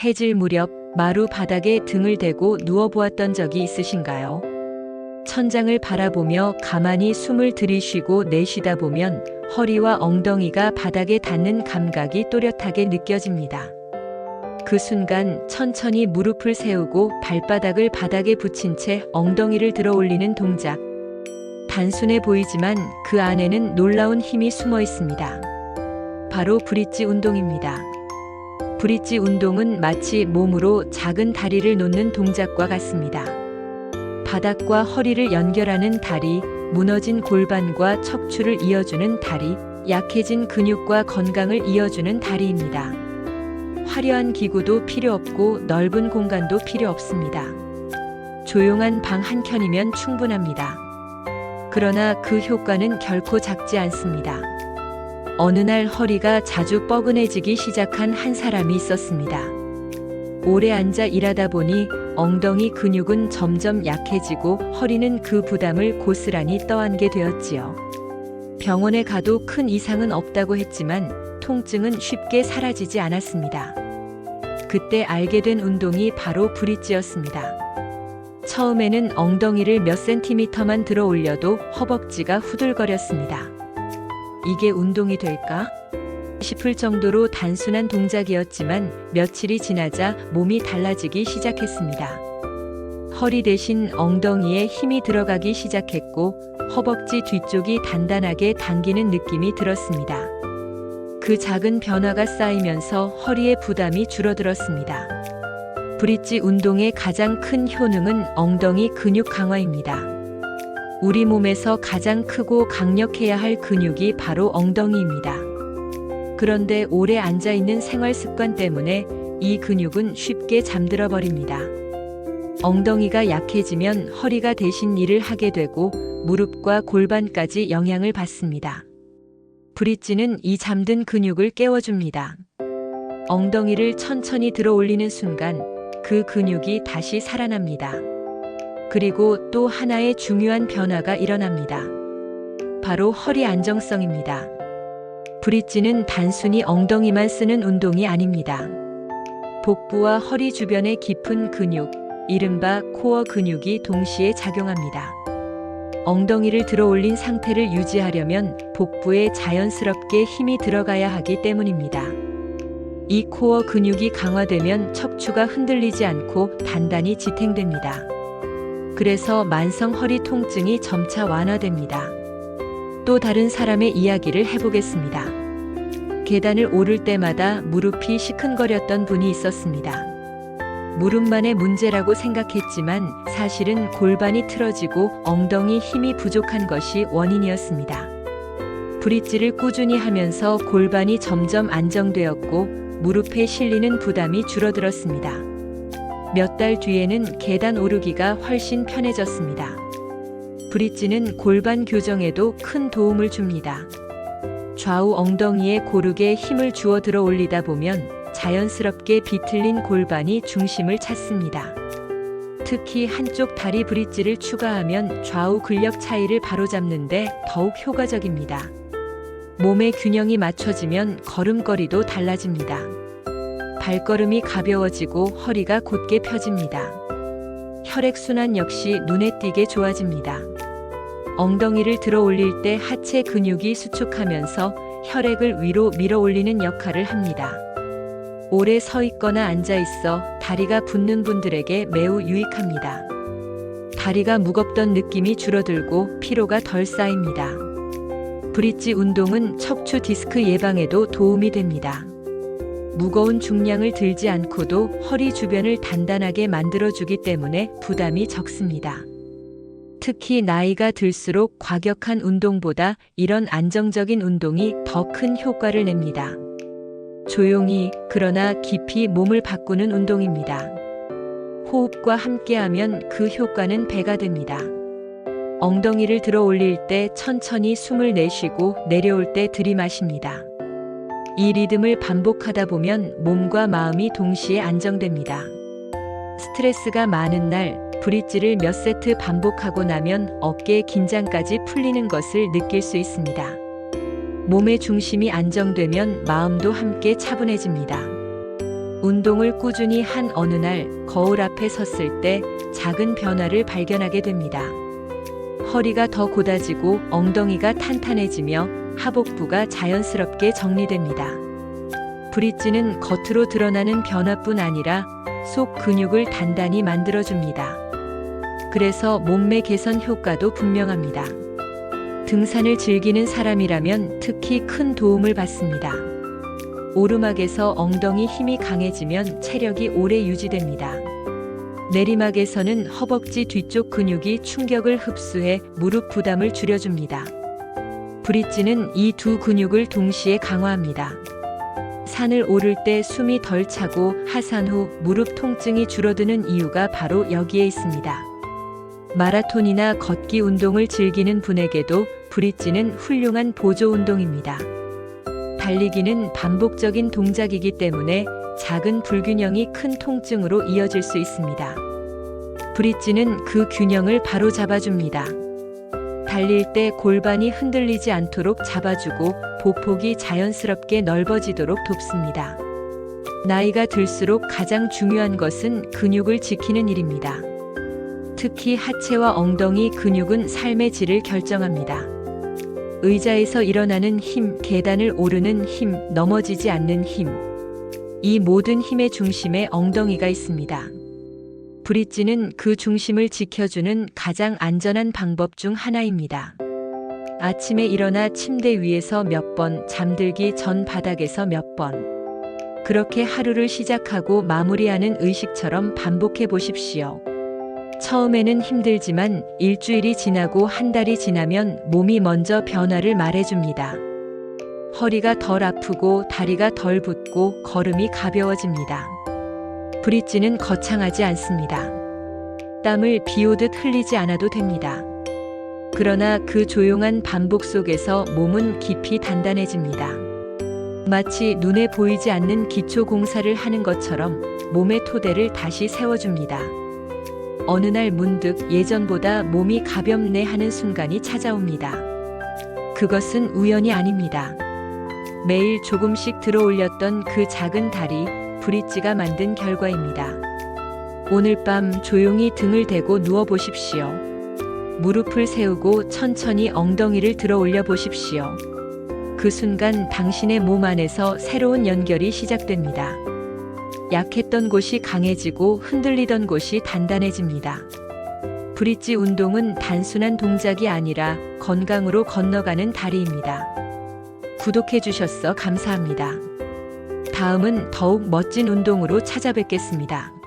해질 무렵 마루 바닥에 등을 대고 누워보았던 적이 있으신가요? 천장을 바라보며 가만히 숨을 들이쉬고 내쉬다 보면 허리와 엉덩이가 바닥에 닿는 감각이 또렷하게 느껴집니다. 그 순간 천천히 무릎을 세우고 발바닥을 바닥에 붙인 채 엉덩이를 들어 올리는 동작. 단순해 보이지만 그 안에는 놀라운 힘이 숨어 있습니다. 바로 브릿지 운동입니다. 브릿지 운동은 마치 몸으로 작은 다리를 놓는 동작과 같습니다. 바닥과 허리를 연결하는 다리, 무너진 골반과 척추를 이어주는 다리, 약해진 근육과 건강을 이어주는 다리입니다. 화려한 기구도 필요 없고 넓은 공간도 필요 없습니다. 조용한 방 한 켠이면 충분합니다. 그러나 그 효과는 결코 작지 않습니다. 어느 날 허리가 자주 뻐근해지기 시작한 한 사람이 있었습니다. 오래 앉아 일하다 보니 엉덩이 근육은 점점 약해지고 허리는 그 부담을 고스란히 떠안게 되었지요. 병원에 가도 큰 이상은 없다고 했지만 통증은 쉽게 사라지지 않았습니다. 그때 알게 된 운동이 바로 브릿지였습니다. 처음에는 엉덩이를 몇 센티미터만 들어 올려도 허벅지가 후들거렸습니다. 이게 운동이 될까? 싶을 정도로 단순한 동작이었지만 며칠이 지나자 몸이 달라지기 시작했습니다. 허리 대신 엉덩이에 힘이 들어가기 시작했고 허벅지 뒤쪽이 단단하게 당기는 느낌이 들었습니다. 그 작은 변화가 쌓이면서 허리의 부담이 줄어들었습니다. 브릿지 운동의 가장 큰 효능은 엉덩이 근육 강화입니다. 우리 몸에서 가장 크고 강력해야 할 근육이 바로 엉덩이입니다. 그런데 오래 앉아있는 생활 습관 때문에 이 근육은 쉽게 잠들어 버립니다. 엉덩이가 약해지면 허리가 대신 일을 하게 되고 무릎과 골반까지 영향을 받습니다. 브릿지는 이 잠든 근육을 깨워줍니다. 엉덩이를 천천히 들어 올리는 순간 그 근육이 다시 살아납니다. 그리고 또 하나의 중요한 변화가 일어납니다. 바로 허리 안정성입니다. 브릿지는 단순히 엉덩이만 쓰는 운동이 아닙니다. 복부와 허리 주변의 깊은 근육, 이른바 코어 근육이 동시에 작용합니다. 엉덩이를 들어 올린 상태를 유지하려면 복부에 자연스럽게 힘이 들어가야 하기 때문입니다. 이 코어 근육이 강화되면 척추가 흔들리지 않고 단단히 지탱됩니다. 그래서 만성 허리 통증이 점차 완화됩니다. 또 다른 사람의 이야기를 해보겠습니다. 계단을 오를 때마다 무릎이 시큰거렸던 분이 있었습니다. 무릎만의 문제라고 생각했지만 사실은 골반이 틀어지고 엉덩이 힘이 부족한 것이 원인이었습니다. 브릿지를 꾸준히 하면서 골반이 점점 안정되었고 무릎에 실리는 부담이 줄어들었습니다. 몇 달 뒤에는 계단 오르기가 훨씬 편해졌습니다. 브릿지는 골반 교정에도 큰 도움을 줍니다. 좌우 엉덩이에 고르게 힘을 주어 들어 올리다 보면 자연스럽게 비틀린 골반이 중심을 찾습니다. 특히 한쪽 다리 브릿지를 추가하면 좌우 근력 차이를 바로잡는데 더욱 효과적입니다. 몸의 균형이 맞춰지면 걸음걸이도 달라집니다. 발걸음이 가벼워지고 허리가 곧게 펴집니다. 혈액순환 역시 눈에 띄게 좋아집니다. 엉덩이를 들어 올릴 때 하체 근육이 수축하면서 혈액을 위로 밀어 올리는 역할을 합니다. 오래 서 있거나 앉아 있어 다리가 붓는 분들에게 매우 유익합니다. 다리가 무겁던 느낌이 줄어들고 피로가 덜 쌓입니다. 브릿지 운동은 척추 디스크 예방에도 도움이 됩니다. 무거운 중량을 들지 않고도 허리 주변을 단단하게 만들어주기 때문에 부담이 적습니다. 특히 나이가 들수록 과격한 운동보다 이런 안정적인 운동이 더 큰 효과를 냅니다. 조용히 그러나 깊이 몸을 바꾸는 운동입니다. 호흡과 함께하면 그 효과는 배가 됩니다. 엉덩이를 들어 올릴 때 천천히 숨을 내쉬고 내려올 때 들이마십니다. 이 리듬을 반복하다 보면 몸과 마음이 동시에 안정됩니다. 스트레스가 많은 날 브릿지를 몇 세트 반복하고 나면 어깨 긴장까지 풀리는 것을 느낄 수 있습니다. 몸의 중심이 안정되면 마음도 함께 차분해집니다. 운동을 꾸준히 한 어느 날 거울 앞에 섰을 때 작은 변화를 발견하게 됩니다. 허리가 더 곧아지고 엉덩이가 탄탄해지며 하복부가 자연스럽게 정리됩니다. 브릿지는 겉으로 드러나는 변화뿐 아니라 속 근육을 단단히 만들어줍니다. 그래서 몸매 개선 효과도 분명합니다. 등산을 즐기는 사람이라면 특히 큰 도움을 받습니다. 오르막에서 엉덩이 힘이 강해지면 체력이 오래 유지됩니다. 내리막에서는 허벅지 뒤쪽 근육이 충격을 흡수해 무릎 부담을 줄여줍니다. 브릿지는 이 두 근육을 동시에 강화합니다. 산을 오를 때 숨이 덜 차고 하산 후 무릎 통증이 줄어드는 이유가 바로 여기에 있습니다. 마라톤이나 걷기 운동을 즐기는 분에게도 브릿지는 훌륭한 보조 운동입니다. 달리기는 반복적인 동작이기 때문에 작은 불균형이 큰 통증으로 이어질 수 있습니다. 브릿지는 그 균형을 바로 잡아줍니다. 달릴 때 골반이 흔들리지 않도록 잡아주고 보폭이 자연스럽게 넓어지도록 돕습니다. 나이가 들수록 가장 중요한 것은 근육을 지키는 일입니다. 특히 하체와 엉덩이 근육은 삶의 질을 결정합니다. 의자에서 일어나는 힘, 계단을 오르는 힘, 넘어지지 않는 힘. 이 모든 힘의 중심에 엉덩이가 있습니다. 브릿지는 그 중심을 지켜주는 가장 안전한 방법 중 하나입니다. 아침에 일어나 침대 위에서 몇 번, 잠들기 전 바닥에서 몇 번. 그렇게 하루를 시작하고 마무리하는 의식처럼 반복해 보십시오. 처음에는 힘들지만 일주일이 지나고 한 달이 지나면 몸이 먼저 변화를 말해줍니다. 허리가 덜 아프고 다리가 덜 붓고 걸음이 가벼워집니다. 브릿지는 거창하지 않습니다. 땀을 비 오듯 흘리지 않아도 됩니다. 그러나 그 조용한 반복 속에서 몸은 깊이 단단해집니다. 마치 눈에 보이지 않는 기초 공사를 하는 것처럼 몸의 토대를 다시 세워줍니다. 어느 날 문득 예전보다 몸이 가볍네 하는 순간이 찾아옵니다. 그것은 우연이 아닙니다. 매일 조금씩 들어올렸던 그 작은 다리, 브릿지가 만든 결과입니다. 오늘 밤 조용히 등을 대고 누워보십시오. 무릎을 세우고 천천히 엉덩이를 들어 올려 보십시오. 그 순간 당신의 몸 안에서 새로운 연결이 시작됩니다. 약했던 곳이 강해지고 흔들리던 곳이 단단해집니다. 브릿지 운동은 단순한 동작이 아니라 건강으로 건너가는 다리입니다. 구독해 주셔서 감사합니다. 다음은 더욱 멋진 운동으로 찾아뵙겠습니다.